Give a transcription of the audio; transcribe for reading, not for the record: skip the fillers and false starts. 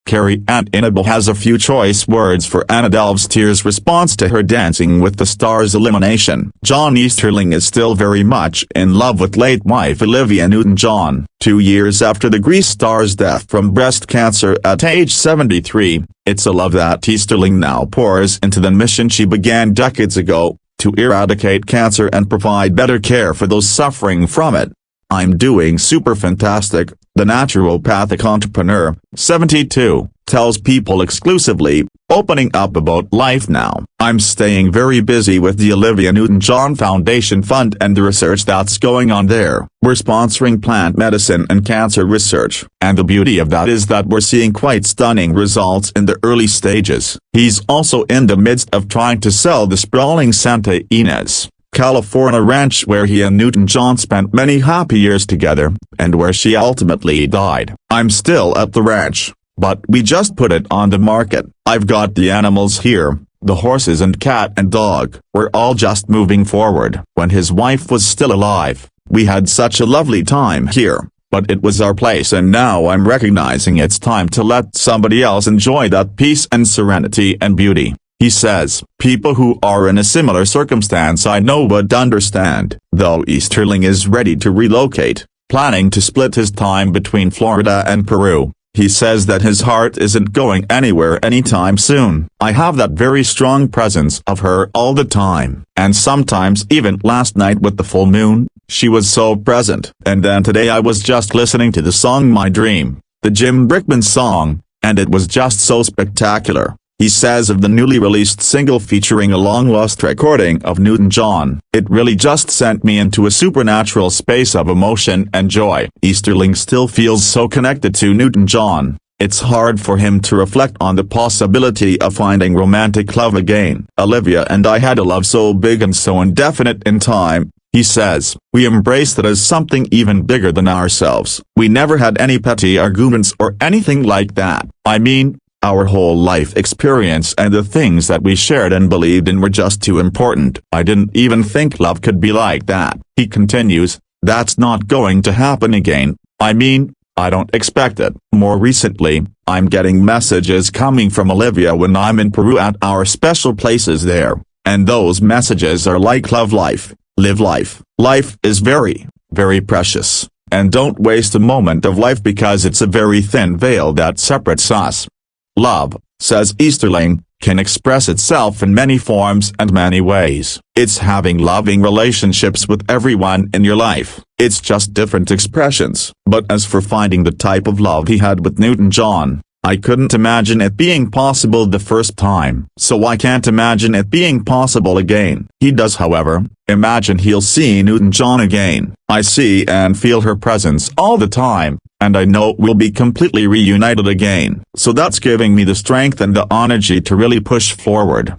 Carrie Aunt Annabelle has a few choice words for Anna Delv's tears response to her Dancing with the Stars elimination. John Easterling is still very much in love with late wife Olivia Newton-John. 2 years after the Grease star's death from breast cancer at age 73, it's a love that Easterling now pours into the mission she began decades ago, to eradicate cancer and provide better care for those suffering from it. "I'm doing super fantastic," the naturopathic entrepreneur, 72, tells People exclusively, opening up about life now. "I'm staying very busy with the Olivia Newton-John Foundation Fund and the research that's going on there. We're sponsoring plant medicine and cancer research, and the beauty of that is that we're seeing quite stunning results in the early stages." He's also in the midst of trying to sell the sprawling Santa Ynez, California ranch where he and Newton-John spent many happy years together, and where she ultimately died. "I'm still at the ranch, but we just put it on the market. I've got the animals here, the horses and cat and dog. We're all just moving forward." When his wife was still alive, "We had such a lovely time here, but it was our place, and now I'm recognizing it's time to let somebody else enjoy that peace and serenity and beauty." He says, "People who are in a similar circumstance I know would understand," though Easterling is ready to relocate, planning to split his time between Florida and Peru. He says that his heart isn't going anywhere anytime soon. "I have that very strong presence of her all the time, and sometimes even last night with the full moon, she was so present. And then today I was just listening to the song My Dream, the Jim Brickman song, and it was just so spectacular." He says of the newly released single featuring a long-lost recording of Newton-John, "It really just sent me into a supernatural space of emotion and joy." Easterling still feels so connected to Newton-John, it's hard for him to reflect on the possibility of finding romantic love again. "Olivia and I had a love so big and so indefinite in time," he says. "We embraced it as something even bigger than ourselves. We never had any petty arguments or anything like that. I mean, our whole life experience and the things that we shared and believed in were just too important. I didn't even think love could be like that." He continues, "That's not going to happen again. I mean, I don't expect it." More recently, "I'm getting messages coming from Olivia when I'm in Peru at our special places there, and those messages are like love life, live life. Life is very, very precious, and don't waste a moment of life because it's a very thin veil that separates us." Love, says Easterling, can express itself in many forms and many ways. It's having loving relationships with everyone in your life. It's just different expressions. But as for finding the type of love he had with Newton-John, "I couldn't imagine it being possible the first time. So I can't imagine it being possible again." He does, however, imagine he'll see Newton-John again. "I see and feel her presence all the time, and I know we'll be completely reunited again. So that's giving me the strength and the energy to really push forward."